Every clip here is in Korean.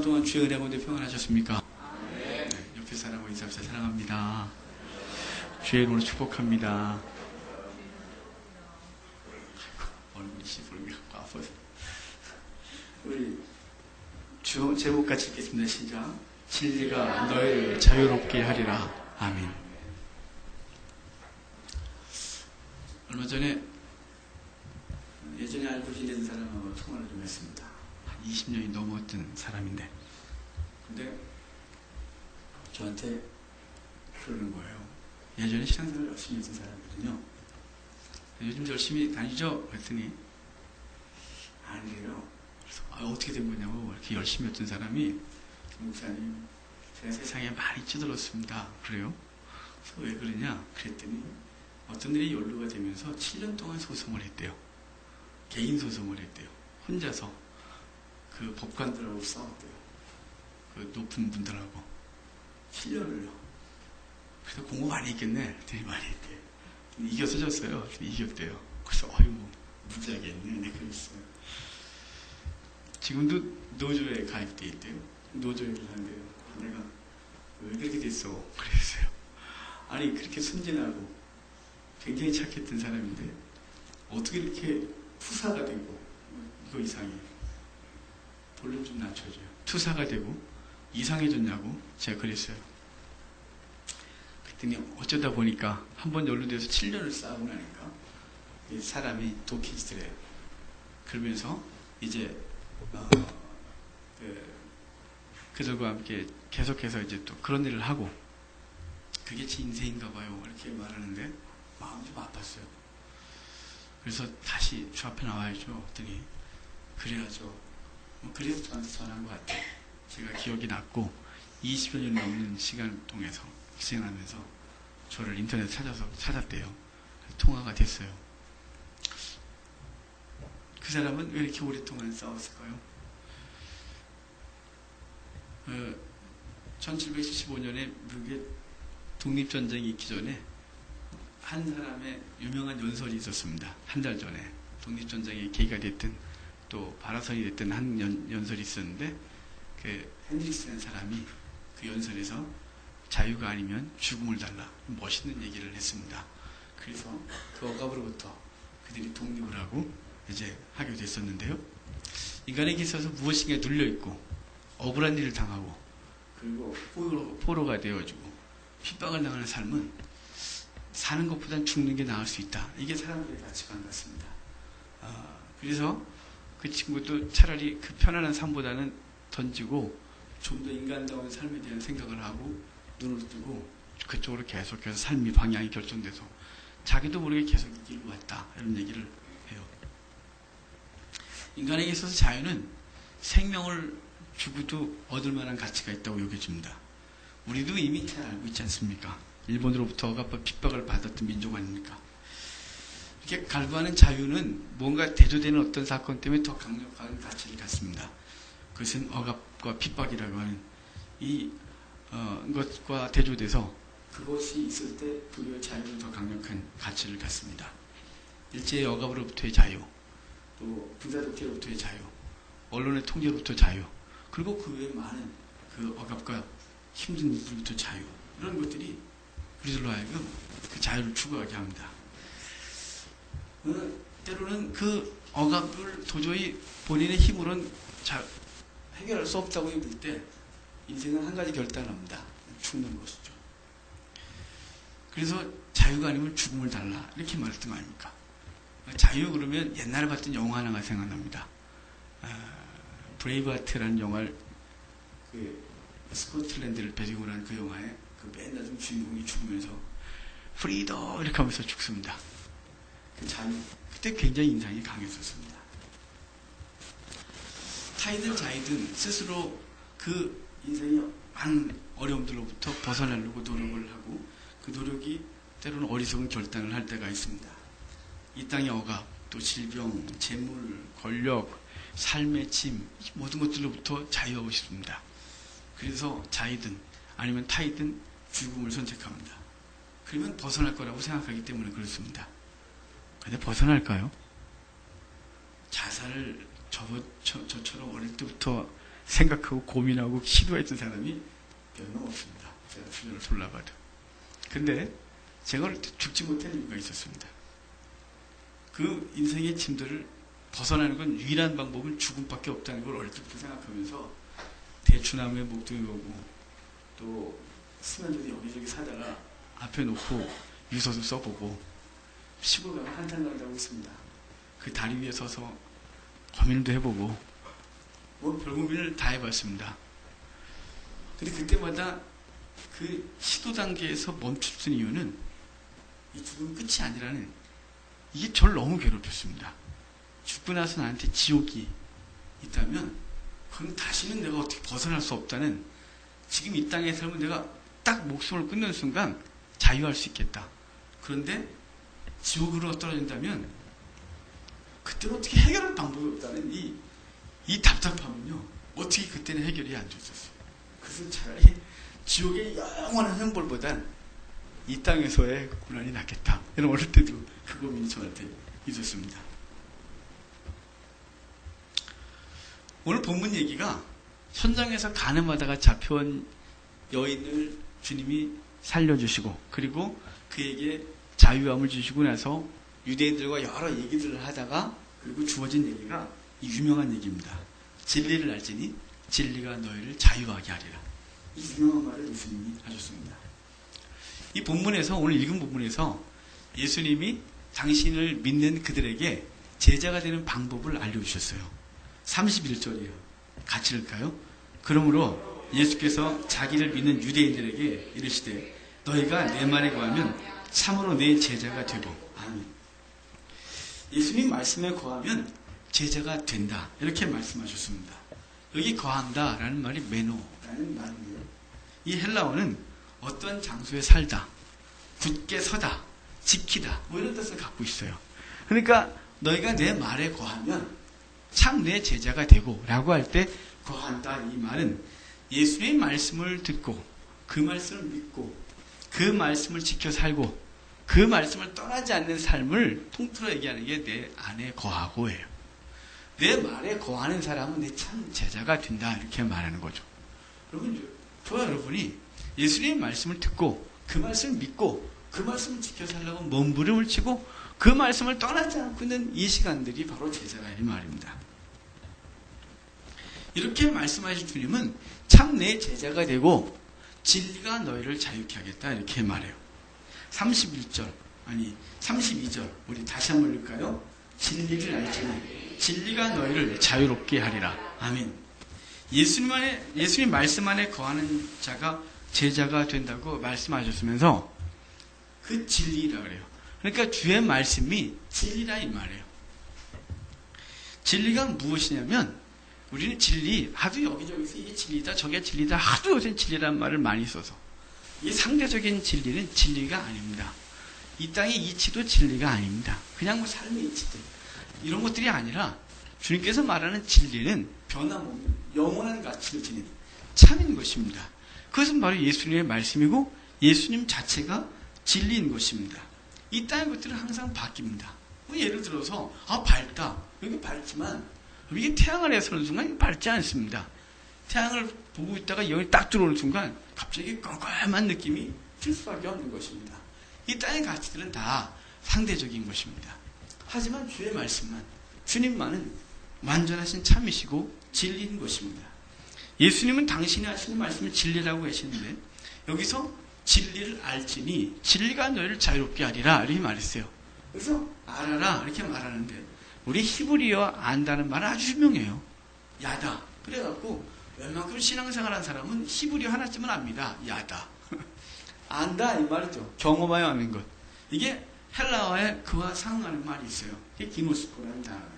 주간 동안 주의 은혜 가운데 평안하셨습니까? 네. 옆에 사람하고 인사합시다. 사랑합니다. 주의 이름으로 축복합니다. 얼굴이 시뻘게 아파서. 우리 주 제목 같이 읽겠습니다. 시작. 진리가 너희를 자유롭게 하리라. 아멘. 얼마 전에 예전에 알고 지내던 사람하고 통화를 좀 했습니다. 한 20년이 넘었던 사람인데, 근데 저한테 그러는 거예요. 예전에 신앙생활 열심히 했던 사람이거든요. 요즘 열심히 다니죠? 그랬더니 아니에요. 그래서 어떻게 된 거냐고. 이렇게 열심히 했던 사람이, 목사님 제가 세상에 많이 찌들었습니다. 그래요? 그래서 왜 그러냐 그랬더니 어떤 일이 연루가 되면서 7년 동안 소송을 했대요. 개인 소송을 했대요. 혼자서 그 법관들하고 싸웠대요. 그 높은 분들하고 7년을요. 그래서 공부 많이 했겠네. 되게 많이 했대. 이겨서 졌어요. 이겼대요. 그래서 무지하게 했네. 네, 그랬어요. 지금도 노조에 가입돼 있대요. 노조에 한대요. 내가 왜 그렇게 됐어? 그랬어요. 아니, 그렇게 순진하고 굉장히 착했던 사람인데 어떻게 이렇게 투사가 되고, 이거 이상해. 볼륨 좀 낮춰줘요. 투사가 되고 이상해졌냐고 제가 그랬어요. 그랬더니 어쩌다 보니까 한번 연루돼서 7년을 싸우고 나니까 이 사람이 독해지더래요. 그러면서 이제 그들과 함께 계속해서 이제 또 그런 일을 하고, 그게 제 인생인가 봐요. 이렇게 말하는데 마음이 좀 아팠어요. 그래서 다시 주 앞에 나와야죠. 그랬더니 그래야죠. 그래서 저한테 전화한 것 같아요. 제가 기억이 났고 20여 년 넘는 시간을 통해서 희생하면서 저를 인터넷 찾았대요. 통화가 됐어요. 그 사람은 왜 이렇게 오랫동안 싸웠을까요? 1775년에 미국의 독립전쟁이 있기 전에 한 사람의 유명한 연설이 있었습니다. 한 달 전에 독립전쟁에 계기가 됐든 또 발화선이 됐든 한 연설이 있었는데, 그 핸드릭스라는 사람이 그 연설에서 자유가 아니면 죽음을 달라, 멋있는 얘기를 했습니다. 그래서 그 억압으로부터 그들이 독립을 하고 이제 하게 됐었는데요. 인간에게 있어서 무엇인가 눌려있고 억울한 일을 당하고 그리고 포로가 되어지고 핍박을 당하는 삶은 사는 것보단 죽는 게 나을 수 있다. 이게 사람들의 가치관 같습니다. 그래서 그 친구도 차라리 그 편안한 삶보다는 던지고 좀 더 인간다운 삶에 대한 생각을 하고 눈을 뜨고 그쪽으로 계속해서 삶의 방향이 결정돼서 자기도 모르게 계속 이 길로 왔다. 이런 얘기를 해요. 인간에게 있어서 자유는 생명을 주고도 얻을 만한 가치가 있다고 여겨집니다. 우리도 이미 잘 알고 있지 않습니까? 일본으로부터 억압과 핍박을 받았던 민족 아닙니까? 이렇게 갈구하는 자유는 뭔가 대조되는 어떤 사건 때문에 더 강력한 가치를 갖습니다. 그것은 억압과 핍박이라고 하는 이 것과 대조돼서 그것이 있을 때 불교의 자유는 더 강력한 가치를 갖습니다. 일제의 억압으로부터의 자유, 또 군사독재로부터의 자유, 언론의 통제로부터 자유, 그리고 그 외에 많은 그 억압과 힘든 일부터 자유, 이런 것들이 우리들로 하여금 그 자유를 추구하게 합니다. 때로는 그 억압을 도저히 본인의 힘으로는 해결할 수 없다고 여길 때 인생은 한 가지 결단합니다. 죽는 것이죠. 그래서 자유가 아니면 죽음을 달라, 이렇게 말했던 거 아닙니까? 자유 그러면 옛날에 봤던 영화 하나가 생각납니다. 브레이브하트라는 영화를, 그 스코틀랜드를 배경으로 한 그 영화에 그 맨 나중 주인공이 죽으면서 프리더 이렇게 하면서 죽습니다. 그 자유, 그때 굉장히 인상이 강했었습니다. 타이든 자이든 스스로 그 인생의 많은 어려움들로부터 벗어나려고 노력을 하고, 그 노력이 때로는 어리석은 결단을 할 때가 있습니다. 이 땅의 억압, 또 질병, 재물, 권력, 삶의 짐, 모든 것들로부터 자유하고 싶습니다. 그래서 자이든 아니면 타이든 죽음을 선택합니다. 그러면 벗어날 거라고 생각하기 때문에 그렇습니다. 근데 벗어날까요? 자살을 저처럼 어릴 때부터 생각하고 고민하고 시도했던 사람이 몇 명 없습니다. 제가 주변을 돌아봐도. 근데 제가 죽지 못한 이유가 있었습니다. 그 인생의 짐들을 벗어나는 건 유일한 방법은 죽음밖에 없다는 걸 어릴 때부터 생각하면서 대추나무에 목동이 오고 또 수면제도 여기저기 사다가 앞에 놓고 유서도 써보고 시골 가면 한탄간다고 있습니다. 그 다리 위에 서서 고민도 해보고 뭐 별고민을 다 해봤습니다. 근데 그때마다 그 시도 단계에서 멈췄던 이유는 이 죽음은 끝이 아니라는 이게 저를 너무 괴롭혔습니다. 죽고 나서 나한테 지옥이 있다면 그건 다시는 내가 어떻게 벗어날 수 없다는 지금 이 땅의 삶은 내가 딱 목숨을 끊는 순간 자유할 수 있겠다. 그런데 지옥으로 떨어진다면 그때는 어떻게 해결할 방법이 없다는 이 답답함은요. 어떻게 그때는 해결이 안 됐었어요. 그래서 차라리 지옥의 영원한 형벌보단 이 땅에서의 고난이 낫겠다. 이런 어릴 때도 그 고민이 저한테 있었습니다. 오늘 본문 얘기가 현장에서 가늠하다가 잡혀온 여인을 주님이 살려주시고 그리고 그에게 자유함을 주시고 나서 유대인들과 여러 얘기들을 하다가 그리고 주어진 얘기가 이 유명한 얘기입니다. 진리를 알지니 진리가 너희를 자유하게 하리라. 이 유명한 말을 예수님이 하셨습니다. 이 본문에서 오늘 읽은 본문에서 예수님이 당신을 믿는 그들에게 제자가 되는 방법을 알려주셨어요. 31절이에요. 같이 읽을까요? 그러므로 예수께서 자기를 믿는 유대인들에게 이르시되 너희가 내 말에 거하면 참으로 내 제자가 되고 아멘. 예수님 말씀에 거하면 제자가 된다. 이렇게 말씀하셨습니다. 여기 거한다 라는 말이 메노라는 말이에요. 이 헬라어는 어떤 장소에 살다, 굳게 서다, 지키다 뭐 이런 뜻을 갖고 있어요. 그러니까 너희가 내 말에 거하면 참 내 제자가 되고 라고 할 때 거한다 이 말은 예수님의 말씀을 듣고 그 말씀을 믿고 그 말씀을 지켜 살고 그 말씀을 떠나지 않는 삶을 통틀어 얘기하는 게 내 안에 거하고예요. 내 말에 거하는 사람은 내 참 제자가 된다 이렇게 말하는 거죠. 여러분, 저와 여러분이 예수님의 말씀을 듣고 그 말씀을 믿고 그 말씀을 지켜 살려고 몸부림을 치고 그 말씀을 떠나지 않고 있는 이 시간들이 바로 제자가 이 말입니다. 이렇게 말씀하신 주님은 참 내 제자가 되고 진리가 너희를 자유케 하겠다 이렇게 말해요. 32절 우리 다시 한번 읽을까요? 진리를 알지니 진리가 너희를 자유롭게 하리라. 아멘. 예수님 말씀 안에 거하는 자가 제자가 된다고 말씀하셨으면서 그 진리라 그래요. 그러니까 주의 말씀이 진리라 이 말이에요. 진리가 무엇이냐면 우리는 진리 하도 여기저기서 이게 진리다 저게 진리다 하도 요새 진리라는 말을 많이 써서 이 상대적인 진리는 진리가 아닙니다. 이 땅의 이치도 진리가 아닙니다. 그냥 뭐 삶의 이치들 이런 것들이 아니라 주님께서 말하는 진리는 변함없는 영원한 가치를 지닌 참인 것입니다. 그것은 바로 예수님의 말씀이고 예수님 자체가 진리인 것입니다. 이 땅의 것들은 항상 바뀝니다. 뭐 예를 들어서 밝다. 여기 밝지만 이게 태양 아래에 서는 순간 밝지 않습니다. 태양을 보고 있다가 여기 딱 들어오는 순간 갑자기 깜깜한 느낌이 들 수밖에 없는 것입니다. 이 땅의 가치들은 다 상대적인 것입니다. 하지만 주의 말씀만, 주님만은 완전하신 참이시고 진리인 것입니다. 예수님은 당신이 하시는 말씀을 진리라고 하시는데 여기서 진리를 알지니 진리가 너희를 자유롭게 하리라 이렇게 말했어요. 그래서 알아라 이렇게 말하는데 우리 히브리어 안다는 말은 아주 유명해요. 야다. 그래갖고 웬만큼 신앙생활한 사람은 히브리어 하나쯤은 압니다. 야다. 안다 이 말이죠. 경험하여 아는 것. 이게 헬라어에 그와 상응하는 말이 있어요. 이게 기노스코라는 단어예요.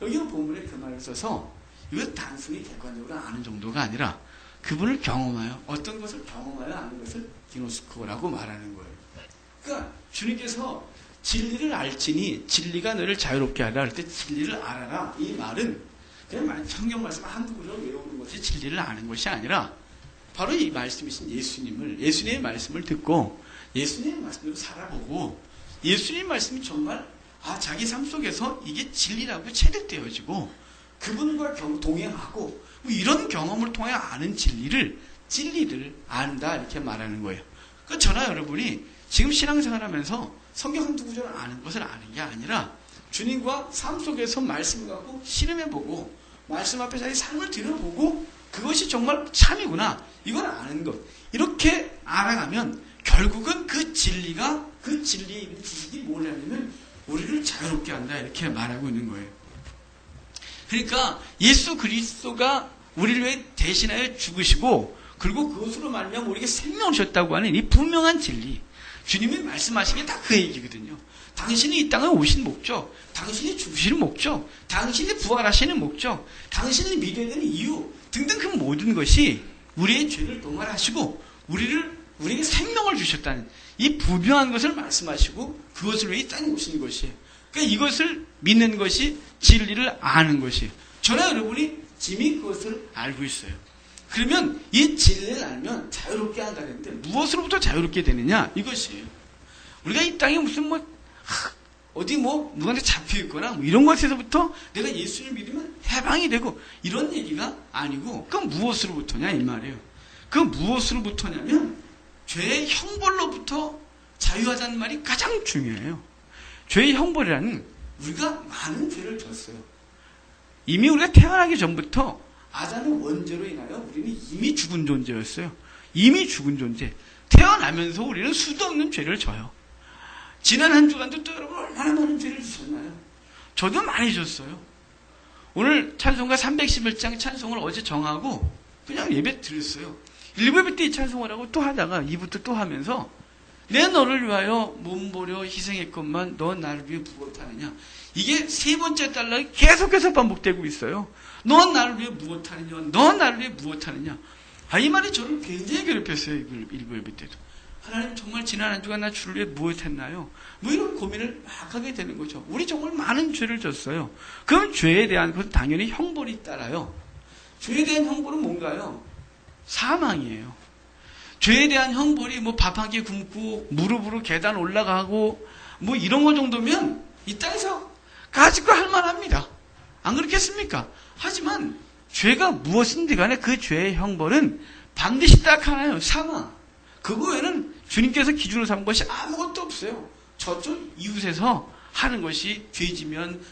여기는 본문에 그 말을 써서 이건 단순히 객관적으로 아는 정도가 아니라 그분을 경험하여 어떤 것을 경험하여 아는 것을 기노스코라고 말하는 거예요. 그러니까 주님께서 진리를 알지니 진리가 너를 자유롭게 하라 할 때 진리를 알아라 이 말은 그냥 성경 말씀 한두 구절 외우는 것이 진리를 아는 것이 아니라 바로 이 말씀이신 예수님의 말씀을 듣고 예수님의 말씀으로 살아보고 예수님의 말씀이 정말 자기 삶 속에서 이게 진리라고 체득되어지고 그분과 동행하고 뭐 이런 경험을 통해 아는 진리를 안다 이렇게 말하는 거예요. 그러니까 저나 여러분이 지금 신앙생활하면서 성경 한두 구절을 아는 것을 아는 게 아니라 주님과 삶 속에서 말씀을 갖고 실험해보고 말씀 앞에 자기 삶을 들어보고 그것이 정말 참이구나 이걸 아는 것, 이렇게 알아가면 결국은 그 진리의 지식이 뭐냐면 우리를 자유롭게 한다 이렇게 말하고 있는 거예요. 그러니까 예수 그리스도가 우리를 위해 대신하여 죽으시고 그리고 그것으로 말미암아 우리에게 생명을 주셨다고 하는 이 분명한 진리, 주님이 말씀하신 게 다 그 얘기거든요. 당신이 이 땅에 오신 목적, 당신이 죽으시는 목적, 당신이 부활하시는 목적, 당신이 믿어야 되는 이유 등등 그 모든 것이 우리의 죄를 동활하시고 우리에게 생명을 주셨다는 이 분명한 것을 말씀하시고 그것을 위해 이 땅에 오신 것이에요. 그러니까 이것을 믿는 것이 진리를 아는 것이에요. 저나 여러분이 이미 그것을 알고 있어요. 그러면 이 진리를 알면 자유롭게 한다는데 무엇으로부터 자유롭게 되느냐 이것이에요. 우리가 이 땅에 무슨 어디 누구한테 잡혀있거나 이런 것에서부터 내가 예수를 믿으면 해방이 되고 이런 얘기가 아니고 그건 무엇으로부터냐 이 말이에요. 그 무엇으로부터냐면 죄의 형벌로부터 자유하다는 말이 가장 중요해요. 죄의 형벌이라는 우리가 많은 죄를 졌어요. 이미 우리가 태어나기 전부터 아담의 원죄로 인하여 우리는 이미 죽은 존재였어요. 이미 죽은 존재. 태어나면서 우리는 수도 없는 죄를 져요. 지난 한 주간도 또 여러분 얼마나 많은 죄를 지셨나요? 저도 많이 졌어요. 오늘 찬송가 311장 찬송을 어제 정하고 그냥 예배 드렸어요. 1부 때 이 찬송을 하고 또 하다가 2부터 또 하면서 내 너를 위하여 몸버려 희생했건만 너 나를 위해 무엇하느냐. 이게 세 번째 달락이 계속해서 반복되고 있어요. 너 나를 위해 무엇하느냐. 너 나를 위해 무엇하느냐. 이 말이 저를 굉장히 괴롭혔어요. 1부 예배 때도. 하나님 정말 지난 한 주간 나 주를 위해 무엇했나요? 이런 고민을 막 하게 되는 거죠. 우리 정말 많은 죄를 졌어요. 그럼 죄에 대한 것은 당연히 형벌이 따라요. 죄에 대한 형벌은 뭔가요? 사망이에요. 죄에 대한 형벌이 밥 한 끼 굶고 무릎으로 계단 올라가고 이런 거 정도면 이 땅에서 가지고 할 만합니다. 안 그렇겠습니까? 하지만 죄가 무엇인지 간에 그 죄의 형벌은 반드시 딱 하나요. 사망. 그거 외에는 주님께서 기준으로 삼은 것이 아무것도 없어요. 저쪽 이웃에서 하는 것이 죄지면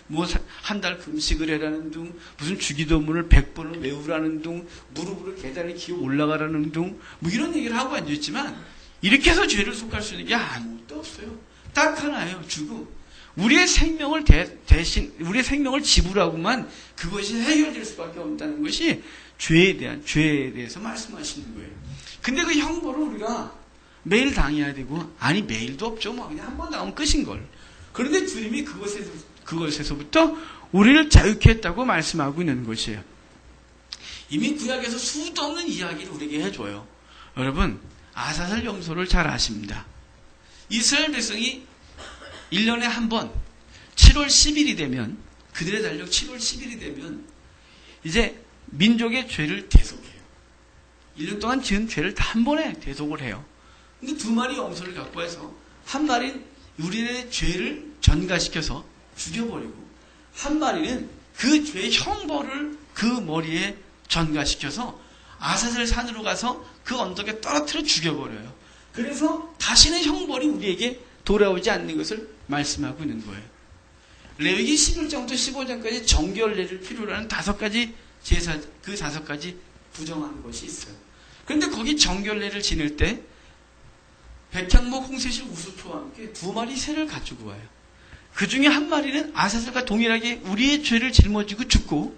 한 달 금식을 해라는 둥, 무슨 주기도문을 100번을 외우라는 둥, 무릎으로 계단을 기어 올라가라는 둥, 이런 얘기를 하고 앉아있지만 이렇게 해서 죄를 속할 수 있는 게 아무것도 없어요. 딱 하나예요. 죽음. 우리의 생명을 대신 우리의 생명을 지불하고만 그것이 해결될 수밖에 없다는 것이 죄에 대해서 말씀하시는 거예요. 근데 그 형벌을 우리가 매일 당해야 되고, 아니 매일도 없죠. 그냥 한 번 나오면 끝인 걸. 그런데 주님이 그것에서부터 우리를 자유케 했다고 말씀하고 있는 것이에요. 이미 구약에서 수도 없는 이야기를 우리에게 해줘요. 여러분, 아사슬 염소를 잘 아십니다. 이스라엘 백성이 1년에 한 번 7월 10일이 되면, 그들의 달력 7월 10일이 되면 이제 민족의 죄를 대속해요. 1년 동안 지은 죄를 다 한 번에 대속을 해요. 근데 2마리 염소를 갖고 와서 한 마리는 우리의 죄를 전가시켜서 죽여버리고, 한 마리는 그 죄의 형벌을 그 머리에 전가시켜서 아사슬 산으로 가서 그 언덕에 떨어뜨려 죽여버려요. 그래서 다시는 형벌이 우리에게 돌아오지 않는 것을 말씀하고 있는 거예요. 레위기 11장부터 15장까지 정결례를 필요로 하는 5가지 제사, 그 5가지 부정한 것이 있어요. 그런데 거기 정결례를 지낼 때 백향목, 홍세실, 우수초와 함께 2마리 새를 가지고 와요. 그 중에 한 마리는 아사슬과 동일하게 우리의 죄를 짊어지고 죽고,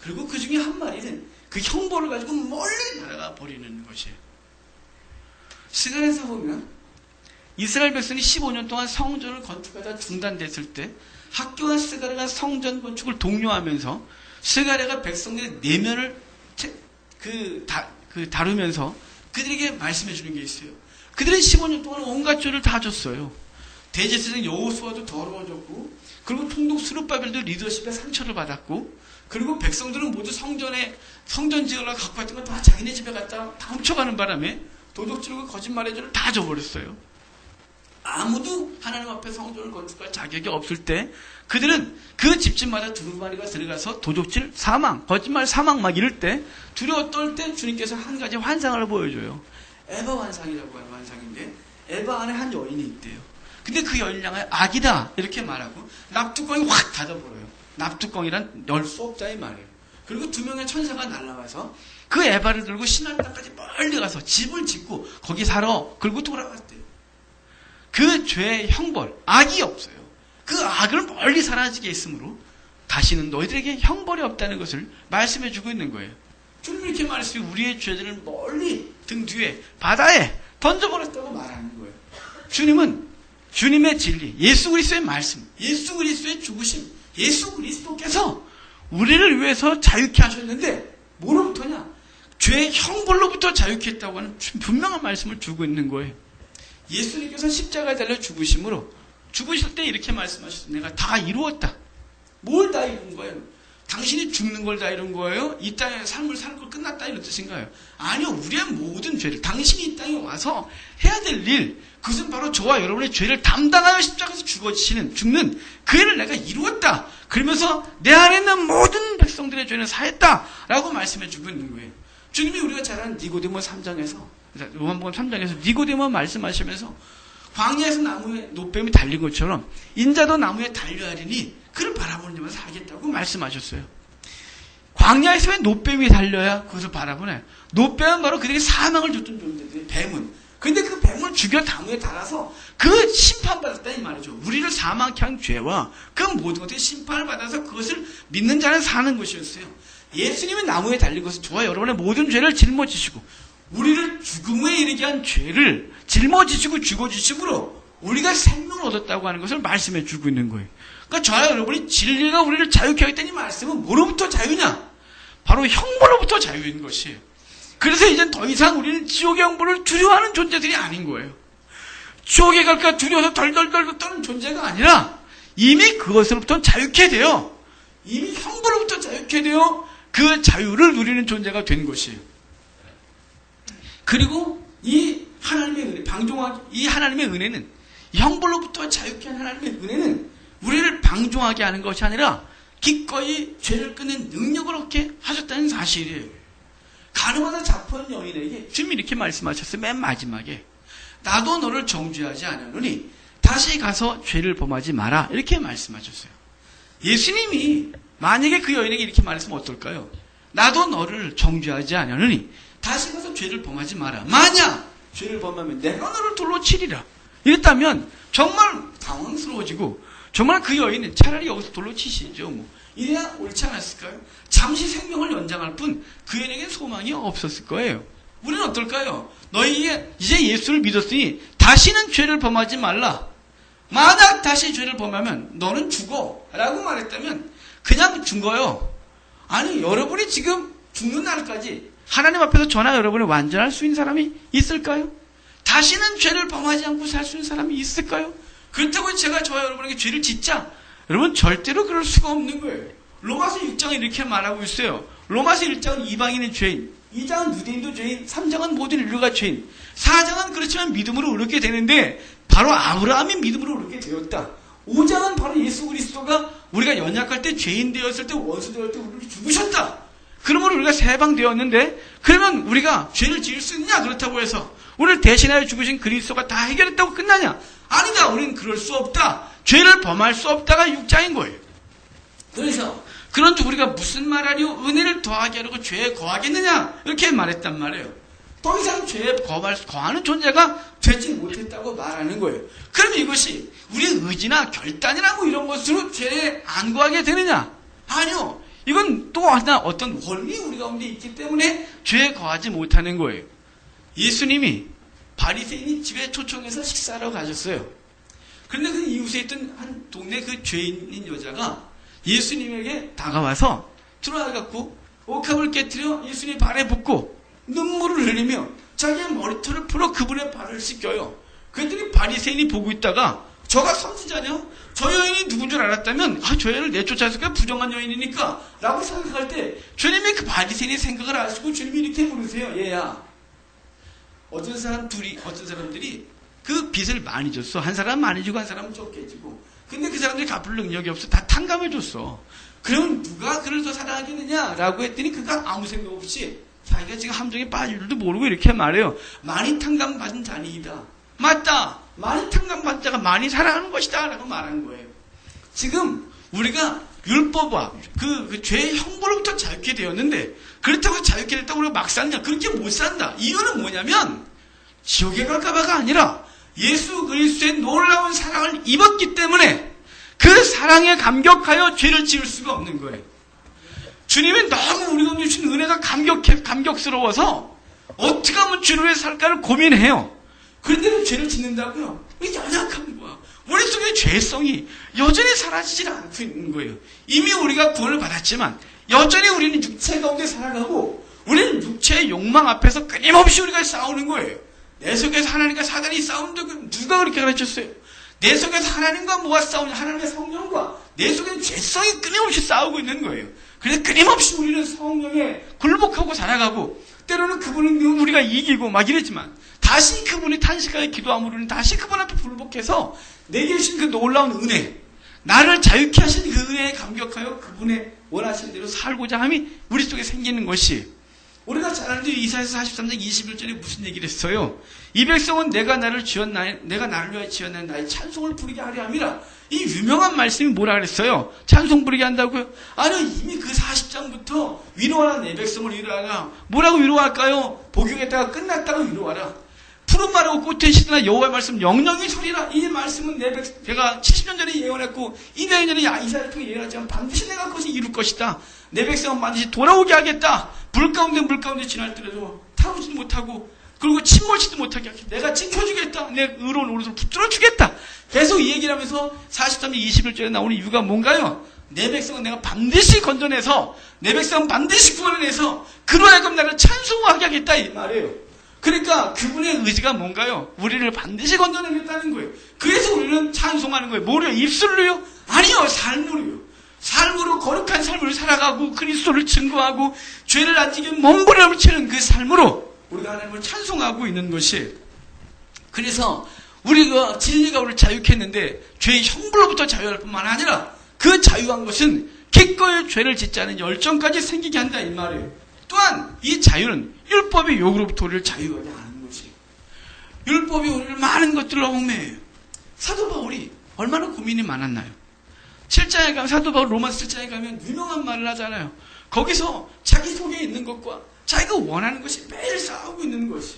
그리고 그 중에 한 마리는 그 형벌을 가지고 멀리 날아가 버리는 것이에요. 시간에서 보면 이스라엘 백성이 15년 동안 성전을 건축하다 중단됐을 때 학교와 스가랴가 성전 건축을 독려하면서 스가랴가 백성들의 내면을 다루면서 그들에게 말씀해 주는 게 있어요. 그들은 15년 동안 온갖 죄를 다 졌어요. 대제사장 여호수아도 더러워졌고, 그리고 총독 스룹바벨도 리더십에 상처를 받았고, 그리고 백성들은 모두 성전 지으려고 갖고 왔던 거 다 자기네 집에 갖다 다 훔쳐가는 바람에 도둑질과 거짓말의 죄를 다 져버렸어요. 아무도 하나님 앞에 성전을 건축할 자격이 없을 때 그들은 그 집집마다 두루마리가 들어가서 도적질 사망, 거짓말 사망 막 이럴 때 두려워 떨 때 주님께서 한 가지 환상을 보여줘요. 에바 환상이라고 하는 환상인데 에바 안에 한 여인이 있대요. 근데 그 여인을 향하여 악이다 이렇게 말하고 납뚜껑이 확 닫아버려요. 납뚜껑이란 열 수 없다의 말이에요. 그리고 두 명의 천사가 날아와서 그 에바를 들고 신한 땅까지 멀리 가서 집을 짓고 거기 살아. 그리고 돌아갔대요. 그 죄의 형벌, 악이 없어요. 그 악을 멀리 사라지게 했으므로 다시는 너희들에게 형벌이 없다는 것을 말씀해주고 있는 거예요. 주님이 이렇게 말씀해 우리의 죄들을 멀리 등 뒤에 바다에 던져버렸다고 말하는 거예요. 주님은 주님의 진리, 예수 그리스도의 말씀, 예수 그리스도의 죽으심, 예수 그리스도께서 우리를 위해서 자유케 하셨는데 뭐로부터냐? 죄의 형벌로부터 자유케 했다고 하는 분명한 말씀을 주고 있는 거예요. 예수님께서 십자가에 달려 죽으심으로 죽으실 때 이렇게 말씀하셨어요. 내가 다 이루었다. 뭘 다 이룬 거예요? 당신이 죽는 걸 다 이룬 거예요? 이 땅에 삶을 사는 걸 끝났다 이런 뜻인가요? 아니요. 우리의 모든 죄를 당신이 이 땅에 와서 해야 될 일, 그것은 바로 저와 여러분의 죄를 담당하여 십자가에서 죽는 그 일을 내가 이루었다. 그러면서 내 안에 있는 모든 백성들의 죄는 사했다 라고 말씀해 주고 있는 거예요. 주님이 우리가 잘 아는 니고데모 3장에서 요한복음 3장에서 니고데모 말씀하시면서 광야에서 나무에 노뱀이 달린 것처럼 인자도 나무에 달려야 하리니 그를 바라보는 자마다 살겠다고 말씀하셨어요. 광야에서 왜 노뱀이 달려야 그것을 바라보네. 노뱀은 바로 그들에게 사망을 줬던 존재들이 뱀은. 근데 그 뱀을 죽여 나무에 달아서 그 심판받았다 이 말이죠. 우리를 사망케 한 죄와 그 모든 것들이 심판을 받아서 그것을 믿는 자는 사는 것이었어요. 예수님이 나무에 달린 것은 저와 여러분의 모든 죄를 짊어지시고 우리를 죽음에 이르게 한 죄를 짊어지시고 죽어주심으로 우리가 생명을 얻었다고 하는 것을 말씀해 주고 있는 거예요. 그러니까 저와 여러분이 진리가 우리를 자유케 하겠다는 이 말씀은 뭐로부터 자유냐? 바로 형벌로부터 자유인 것이에요. 그래서 이젠 더 이상 우리는 지옥의 형벌을 두려워하는 존재들이 아닌 거예요. 지옥에 갈까 두려워서 덜덜덜 떠는 존재가 아니라 이미 그것으로부터 자유케 되어 이미 형벌로부터 자유케 되어 그 자유를 누리는 존재가 된 것이에요. 그리고 이 하나님의 은혜, 이 하나님의 은혜는 형벌로부터 자유케 한 하나님의 은혜는 우리를 방종하게 하는 것이 아니라 기꺼이 죄를 끊는 능력을 얻게 하셨다는 사실이에요. 가늠하다 잡혀온 여인에게 주님이 이렇게 말씀하셨어요. 맨 마지막에 나도 너를 정죄하지 않았노니 다시 가서 죄를 범하지 마라 이렇게 말씀하셨어요. 예수님이 만약에 그 여인에게 이렇게 말했으면 어떨까요? 나도 너를 정죄하지 않았노니 다시 가서 죄를 범하지 마라. 만약 죄를 범하면 내가 너를 돌로 치리라. 이랬다면 정말 당황스러워지고 정말 그 여인은 차라리 여기서 돌로 치시죠. 뭐. 이래야 옳지 않았을까요? 잠시 생명을 연장할 뿐 그 여인에게는 소망이 없었을 거예요. 우리는 어떨까요? 너희 이제 예수를 믿었으니 다시는 죄를 범하지 말라. 만약 다시 죄를 범하면 너는 죽어 라고 말했다면 그냥 죽어요. 아니 여러분이 지금 죽는 날까지 하나님 앞에서 저나 여러분이 완전할 수 있는 사람이 있을까요? 다시는 죄를 범하지 않고 살 수 있는 사람이 있을까요? 그렇다고 제가 저와 여러분에게 죄를 짓자? 여러분 절대로 그럴 수가 없는 거예요. 로마서 6장은 이렇게 말하고 있어요. 로마서 1장은 이방인의 죄인, 2장은 유대인도 죄인, 3장은 모든 인류가 죄인, 4장은 그렇지만 믿음으로 의롭게 되는데 바로 아브라함이 믿음으로 의롭게 되었다. 5장은 바로 예수 그리스도가 우리가 연약할 때 죄인 되었을 때 원수 되었을 때 우리를 죽으셨다. 그러면 우리가 해방되었는데 그러면 우리가 죄를 지을 수 있느냐? 그렇다고 해서 우리를 대신하여 죽으신 그리스도가 다 해결했다고 끝나냐? 아니다. 우리는 그럴 수 없다. 죄를 범할 수 없다가 6장인 거예요. 그래서 그런데 우리가 무슨 말하리요? 은혜를 더하게 하려고 죄에 거하겠느냐? 이렇게 말했단 말이에요. 더 이상 죄에 거하는 존재가 되지 못했다고 말하는 거예요. 그럼 이것이 우리의 의지나 결단이나 뭐 이런 것으로 죄에 안 거하게 되느냐? 아니요. 이건 또 하나 어떤 원리 우리 가운데 있기 때문에 죄에 거하지 못하는 거예요. 예수님이 바리새인이 집에 초청해서 식사하러 가셨어요. 그런데 그 이웃에 있던 한 동네 그 죄인인 여자가 예수님에게 다가와서 들어와갖고 옥합을 깨뜨려 예수님 발에 붓고 눈물을 흘리며 자기의 머리털을 풀어 그분의 발을 씻겨요. 그랬더니 바리새인이 보고 있다가 저가 선지자냐? 저 여인이 누군 줄 알았다면 저 여인을 내쫓았을까? 부정한 여인이니까 라고 생각할 때 주님이 그 바리새인의 생각을 아시고 주님이 이렇게 물으세요. 얘야, 어떤 사람들이 그 빚을 많이 줬어. 한 사람은 많이 주고 한 사람은 적게 주고. 근데 그 사람들이 갚을 능력이 없어. 다 탕감해 줬어. 그럼 누가 그를 더 사랑하겠느냐라고 했더니 그가 아무 생각 없이 자기가 지금 함정에 빠질 줄도 모르고 이렇게 말해요. 많이 탕감받은 자니이다. 맞다. 많이 탕감받은 자가 많이 사랑하는 것이다. 라고 말하는 거예요. 지금 우리가 율법과 그 죄의 형벌로부터 자유케 되었는데 그렇다고 자유케 됐다고 우리가 막 사느냐? 그렇게 못 산다. 이유는 뭐냐면 지옥에 갈까봐가 아니라 예수 그리스도의 놀라운 사랑을 입었기 때문에 그 사랑에 감격하여 죄를 지을 수가 없는 거예요. 주님이 너무 우리가 주신 은혜가 감격스러워서 어떻게 하면 주를 위해 살까를 고민해요. 그런데도 죄를 짓는다고요? 우리 연약한 거야. 우리 속의 죄성이 여전히 사라지질 않고 있는 거예요. 이미 우리가 구원을 받았지만 여전히 우리는 육체 가운데 살아가고 우리는 육체의 욕망 앞에서 끊임없이 우리가 싸우는 거예요. 내 속에서 하나님과 사단이 싸운다고 누가 그렇게 가르쳤어요? 내 속에서 하나님과 뭐가 싸우냐? 하나님의 성령과 내 속에 죄성이 끊임없이 싸우고 있는 거예요. 그래서 끊임없이 우리는 성령에 굴복하고 살아가고 때로는 그분은 우리가 이기고 막 이랬지만 다시 그분이 탄식하여 기도함으로는 다시 그분 앞에 굴복해서 내게 주신 그 놀라운 은혜, 나를 자유케 하신 그 은혜에 감격하여 그분의 원하시는 대로 살고자 함이 우리 속에 생기는 것이 우리가 잘 아는 이사야서 43장 21절에 무슨 얘기를 했어요? 이 백성은 내가 나를 위하여 지었나니 나의 찬송을 부르게 하려 함이라. 이 유명한 말씀이 뭐라 그랬어요? 찬송 부르게 한다고요? 아니 이미 그 40장부터 위로하라 내 백성을 위로하라. 뭐라고 위로할까요? 복용했다가 끝났다가 위로하라. 푸른 마르고 꽃에 시드나 여호와의 말씀 영영이 소리라. 이 말씀은 내가 70년 전에 예언했고 200년 전에 이사야를 통해 예언했지만 반드시 내가 그것을 이룰 것이다. 내 백성은 반드시 돌아오게 하겠다. 물 가운데 지날더라도 타오지도 못하고 그리고 침 몰지도 못하게 하겠다. 내가 지켜주겠다. 내 의로운 오른손을 붙들어주겠다. 계속 이 얘기를 하면서 43절 21절에 나오는 이유가 뭔가요? 내 백성은 내가 반드시 건져내서 내 백성은 반드시 구원해내서 그로 하여금 나를 찬송하게 하겠다 이 말이에요. 그러니까 그분의 의지가 뭔가요? 우리를 반드시 건져내겠다는 거예요. 그래서 우리는 찬송하는 거예요. 뭐래요? 입술로요? 아니요. 삶으로요. 삶으로 거룩한 삶을 살아가고 그리스도를 증거하고 죄를 안 지게 몸부림을 치는 그 삶으로 우리가 하나님을 찬송하고 있는 것이 그래서 우리가 진리가 우리를 자유케 했는데 죄의 형벌로부터 자유할 뿐만 아니라 그 자유한 것은 기꺼이 죄를 짓지 않은 열정까지 생기게 한다 이 말이에요. 또한 이 자유는 율법의 요구로부터 우리를 자유하게 하는 것이에요. 율법이 우리를 많은 것들로 얽매여요. 사도 바울이 얼마나 고민이 많았나요? 7장에 가면 사도 바울 로마서 7장에 가면 유명한 말을 하잖아요. 거기서 자기 속에 있는 것과 자기가 원하는 것이 매일 싸우고 있는 것이.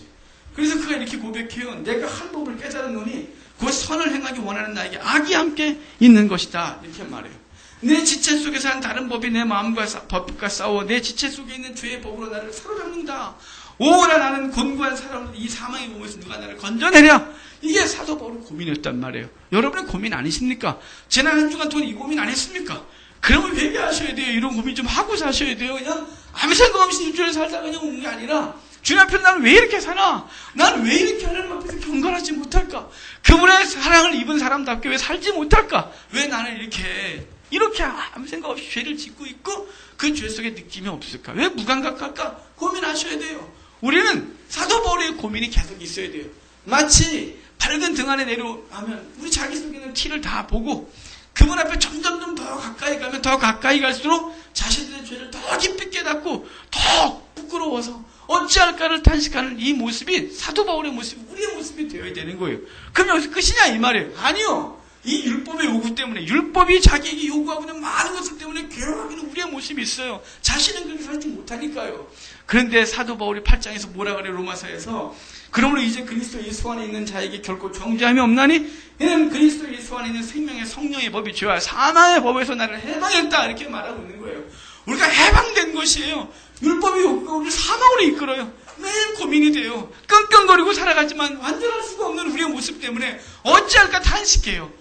그래서 그가 이렇게 고백해요. 내가 한 법을 깨달았노니 그 선을 행하기 원하는 나에게 악이 함께 있는 것이다. 이렇게 말해요. 내 지체 속에서 한 다른 법이 내 마음과 법과 싸워 내 지체 속에 있는 죄의 법으로 나를 사로잡는다. 오라 나는 곤고한 사람들 이 사망의 몸에서 누가 나를 건져내랴. 이게 사도 바울의 고민이었단 말이에요. 여러분의 고민 아니십니까? 지난 한 주간 동안 이 고민 안 했습니까? 그러면 회개하셔야 돼요. 이런 고민 좀 하고 사셔야 돼요. 그냥 아무 생각 없이 일주일 살다가 그냥 오는 게 아니라 주님 앞에서 나는 왜 이렇게 사나? 나는 왜 이렇게 하나님 앞에서 경건하지 못할까? 그분의 사랑을 입은 사람답게 왜 살지 못할까? 왜 나는 이렇게 아무 생각 없이 죄를 짓고 있고 그 죄 속에 느낌이 없을까? 왜 무감각할까? 고민하셔야 돼요. 우리는 사도 바울의 고민이 계속 있어야 돼요. 마치 밝은 등 안에 내려가면 우리 자기 속에 있는 티를 다 보고 그분 앞에 점점 더 가까이 가면 더 가까이 갈수록 자신들의 죄를 더 깊이 깨닫고 더 부끄러워서 어찌할까를 탄식하는 이 모습이 사도 바울의 모습이 우리의 모습이 되어야 되는 거예요. 그럼 여기서 끝이냐 이 말이에요. 아니요. 이 율법의 요구 때문에 율법이 자기에게 요구하고 있는 많은 것들 때문에 괴로워하는 우리의 모습이 있어요. 자신은 그렇게 살지 못하니까요. 그런데 사도 바울이 8장에서 뭐라 그래요? 로마서에서 그러므로 이제 그리스도 예수 안에 있는 자에게 결코 정죄함이 없나니 이는 그리스도 예수 안에 있는 생명의 성령의 법이 죄와 사망의 법에서 나를 해방했다 이렇게 말하고 있는 거예요. 우리가 해방된 것이에요. 율법의 요구가 우리를 사망으로 이끌어요. 매일 고민이 돼요. 끙끙거리고 살아가지만 완전할 수가 없는 우리의 모습 때문에 어찌할까 탄식해요.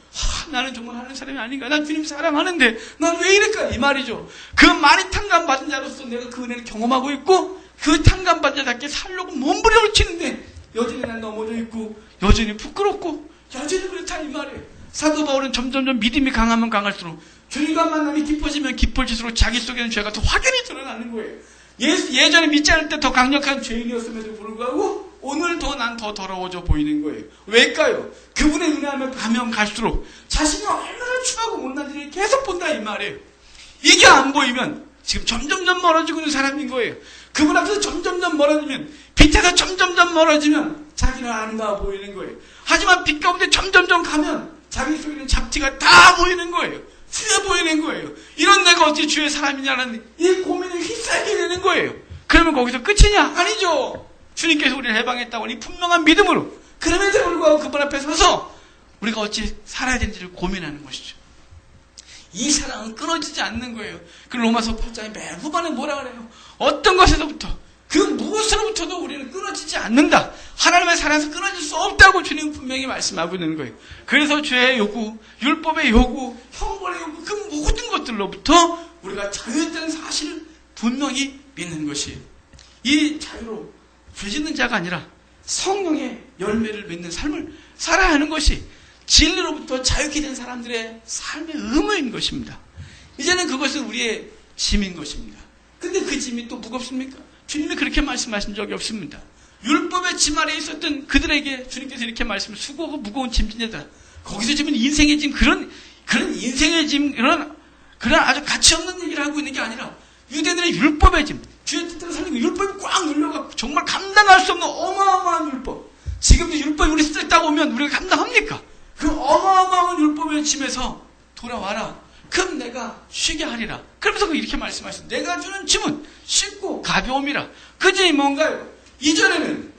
나는 정말 하는 사람이 아닌가? 난 주님 사랑하는데 난 왜 이럴까? 이 말이죠. 그 많이 탕감받은 자로서 내가 그 은혜를 경험하고 있고 그 탕감받은 자답게 살려고 몸부림을 치는데 여전히 난 넘어져 있고 여전히 부끄럽고 여전히 그렇다 이 말이에요. 사도 바울은 점점 믿음이 강하면 강할수록 주님과 만남이 깊어지면 깊어질수록 자기 속에는 죄가 더 확연히 드러나는 거예요. 예전에 믿지 않을 때 더 강력한 죄인이었음에도 불구하고 오늘 난 더 더러워져 보이는 거예요. 왜일까요? 그분의 은혜하면 가면 갈수록 자신이 얼마나 추하고 못난 일을 계속 본다 이 말이에요. 이게 안 보이면 지금 점점점 멀어지고 있는 사람인 거예요. 그분 앞에서 점점점 멀어지면, 빛에서 점점점 멀어지면 자기는 아름다워 보이는 거예요. 하지만 빛 가운데 점점점 가면 자기 속에 있는 잡티가 다 보이는 거예요. 쓰여 보이는 거예요. 이런 내가 어찌 주의 사람이냐는 이 고민을 휩싸이게 되는 거예요. 그러면 거기서 끝이냐? 아니죠. 주님께서 우리를 해방했다고 이 분명한 믿음으로, 그럼에도 불구하고 그분 앞에 서서 우리가 어찌 살아야 되는지를 고민하는 것이죠. 이 사랑은 끊어지지 않는 거예요. 그 로마서 8장의 맨 후반에 뭐라 그래요? 어떤 것에서부터, 그 무엇으로부터도 우리는 끊어지지 않는다. 하나님의 사랑에서 끊어질 수 없다고 주님은 분명히 말씀하고 있는 거예요. 그래서 죄의 요구, 율법의 요구, 형벌의 요구, 그 모든 것들로부터 우리가 자유했다는 사실을 분명히 믿는 것이에요. 이 자유로 죄 짓는 자가 아니라 성령의 열매를 맺는 삶을 살아야 하는 것이 진리로부터 자유케 된 사람들의 삶의 의무인 것입니다. 이제는 그것은 우리의 짐인 것입니다. 근데 그 짐이 또 무겁습니까? 주님이 그렇게 말씀하신 적이 없습니다. 율법의 짐 아래에 있었던 그들에게 주님께서 이렇게 말씀을, 수고하고 무거운 짐진이다. 거기서 지금 인생의 짐, 그런 인생의 짐, 그런 아주 가치 없는 얘기를 하고 있는 게 아니라 유대인들의 율법의 짐, 주의 뜻대로 살리고 율법이 꽉 눌려갖고 정말 감당할 수 없는 어마어마한 율법. 지금도 율법이 우리 스트레스 따고 오면 우리가 감당합니까? 그 어마어마한 율법의 짐에서 돌아와라. 그럼 내가 쉬게 하리라. 그러면서 이렇게 말씀하셨습니다. 내가 주는 짐은 쉽고 가벼움이라. 그 짐이 뭔가요? 이전에는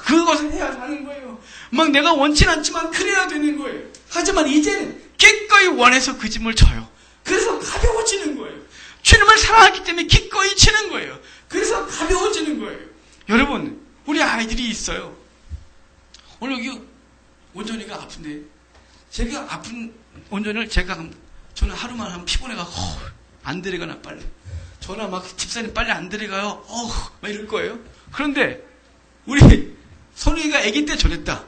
그것을 해야 하는 거예요. 막 내가 원치는 않지만 그래야 되는 거예요. 하지만 이제는 기꺼이 원해서 그 짐을 져요. 그래서 가벼워지는 거예요. 주님을 사랑하기 때문에 기꺼이 지는 거예요. 그래서 가벼워지는 거예요. 여러분, 우리 아이들이 있어요. 오늘 여기 온전이가 아픈데, 제가 아픈 온전을 저는 하루만 하면 피곤해가 안 데려가나 빨리. 저나 막 집사님 빨리 안 데려가요. 막 이럴 거예요. 그런데 우리 선우이가 아기 때 저랬다.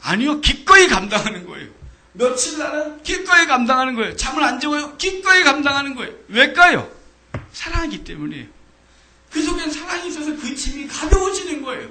아니요, 기꺼이 감당하는 거예요. 며칠 나는 기꺼이 감당하는 거예요. 잠을 안 재워요. 기꺼이 감당하는 거예요. 왜일까요? 사랑하기 때문이에요. 그 속엔 사랑이 있어서 그 짐이 가벼워지는 거예요.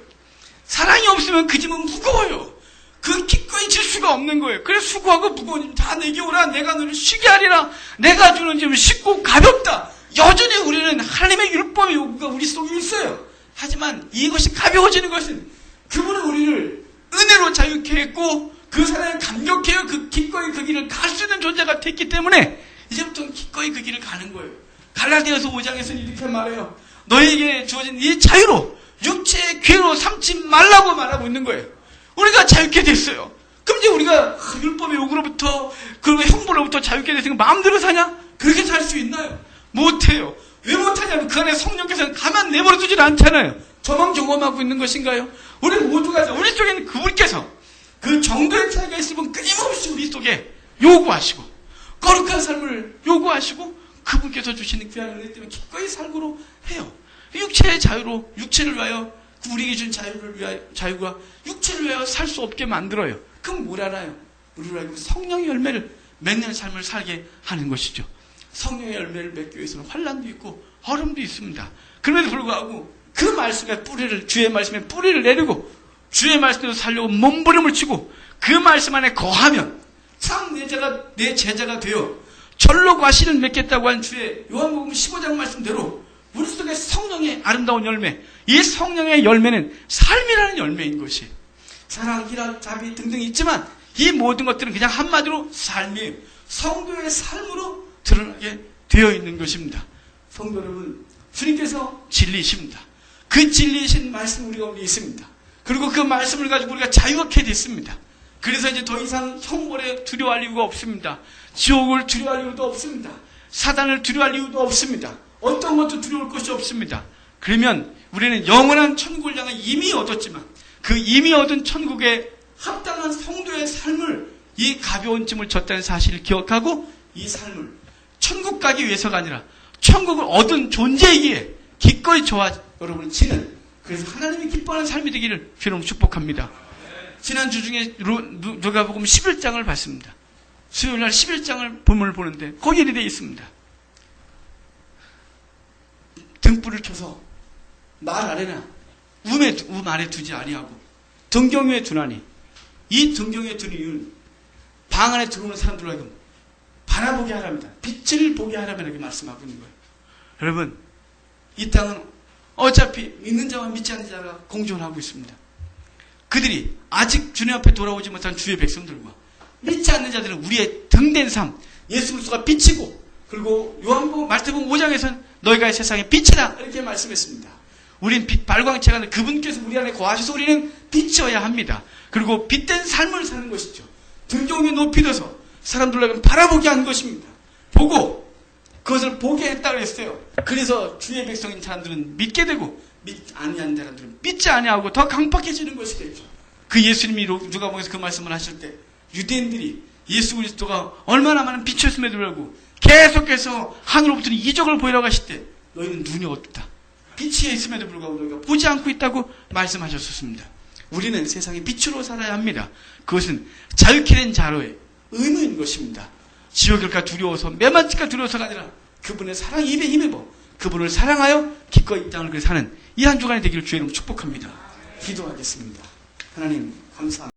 사랑이 없으면 그 짐은 무거워요. 그 기꺼이 질 수가 없는 거예요. 그래서 수고하고 무거운 짐 다 내게 오라. 내가 너를 쉬게 하리라. 내가 주는 짐은 쉽고 가볍다. 여전히 우리는 하나님의 율법의 요구가 우리 속에 있어요. 하지만 이것이 가벼워지는 것은 그분은 우리를 은혜로 자유케 했고 그 사랑에 감격해요. 그 기꺼이 그 길을 갈 수 있는 존재가 됐기 때문에 이제부터는 기꺼이 그 길을 가는 거예요. 갈라디아서 5장에서는 이렇게 말해요. 너에게 주어진 이 자유로 육체의 괴로 삼지 말라고 말하고 있는 거예요. 우리가 자유케 됐어요. 그럼 이제 우리가 율법의 요구로부터 그리고 형벌로부터 자유케 됐으니까 마음대로 사냐? 그렇게 살 수 있나요? 못해요. 왜 못하냐면 그 안에 성령께서는 가만 내버려 두질 않잖아요. 저만 경험하고 있는 것인가요? 우리 모두가, 우리 속에는 그분께서 그 정도의 차이가 있으면 끊임없이 우리 속에 요구하시고 거룩한 삶을 요구하시고 그분께서 주시는 귀한 은혜 때문에 기꺼이 살고로 해요. 육체의 자유로 육체를 위하여 우리에게 준 자유가 육체를 위하여 살 수 없게 만들어요. 그럼 뭘 하나요? 우리로 하여금 성령의 열매를 맺는 삶을 살게 하는 것이죠. 성령의 열매를 맺기 위해서는 환난도 있고 어려움도 있습니다. 그럼에도 불구하고 그 말씀에 주의 말씀에 뿌리를 내리고 주의 말씀대로 살려고 몸부림을 치고 그 말씀 안에 거하면 참 내 제자가 되어 절로 과실을 맺겠다고 한 주의 요한복음 15장 말씀대로 우리 속에 성령의 아름다운 열매, 이 성령의 열매는 삶이라는 열매인 것이 사랑, 희락, 자비 등등 있지만 이 모든 것들은 그냥 한마디로 삶이에요. 성도의 삶으로 드러나게 되어 있는 것입니다. 성도 여러분, 주님께서 진리이십니다. 그 진리이신 말씀 우리 가운데 있습니다. 그리고 그 말씀을 가지고 우리가 자유하게 됐습니다. 그래서 이제 더 이상 형벌에 두려워할 이유가 없습니다. 지옥을 두려워할 이유도 없습니다. 사단을 두려워할 이유도 없습니다. 어떤 것도 두려울 것이 없습니다. 그러면 우리는 영원한 천국을 향해 이미 얻었지만 그 이미 얻은 천국에 합당한 성도의 삶을 이 가벼운 짐을 졌다는 사실을 기억하고 이 삶을 천국 가기 위해서가 아니라 천국을 얻은 존재이기에 기꺼이 저와 여러분을 지는 그래서 하나님이 기뻐하는 삶이 되기를 주님 축복합니다. 지난주 중에 누가복음 11장을 봤습니다. 수요일날 11장을 본문을 보는데 거기에 이렇게 되어 있습니다. 등불을 켜서 말 아래나 움 아래 두지 아니하고 등경 위에 두나니, 이 등경 위에 두는 이유는 방 안에 들어오는 사람들로 하여금 바라보게 하랍니다. 빛을 보게 하라면 이렇게 말씀하고 있는 거예요. 여러분, 이 땅은 어차피 믿는 자와 믿지 않는 자가 공존하고 있습니다. 그들이 아직 주님 앞에 돌아오지 못한 주의 백성들과 믿지 않는 자들은 우리의 등된 삶, 예수 그리스도가 빛이고, 그리고 요한복음 마태복음 5장에서는 너희가 세상의 빛이다 이렇게 말씀했습니다. 우린 빛 발광체가 아니라 그분께서 우리 안에 거하셔서 우리는 빛이어야 합니다. 그리고 빛된 삶을 사는 것이죠. 등경 위에 높이 들어서 사람들에게 바라보게 하는 것입니다. 보고 그것을 보게 했다고 했어요. 그래서 주의 백성인 사람들은 믿게 되고, 믿지 아니하는 사람들은 믿지 아니하고 더 강팍해지는 것이 되죠. 그 예수님이 누가복음에서 그 말씀을 하실 때 유대인들이 예수 그리스도가 얼마나 많은 빛이었음에도 불구하고 계속해서 하늘로부터 이적을 보이라고 하실 때 너희는 눈이 어둡다, 빛이 있음에도 불구하고 너희가 보지 않고 있다고 말씀하셨었습니다. 우리는 세상의 빛으로 살아야 합니다. 그것은 자유케 된 자로의 의무인 것입니다. 지옥일까 두려워서, 매만질까 두려워서가 아니라 그분의 사랑 입에 힘입어 그분을 사랑하여 기꺼이 이 땅을 사는 이 한 주간이 되기를 주의 이름으로 축복합니다. 기도하겠습니다. 하나님 감사합니다.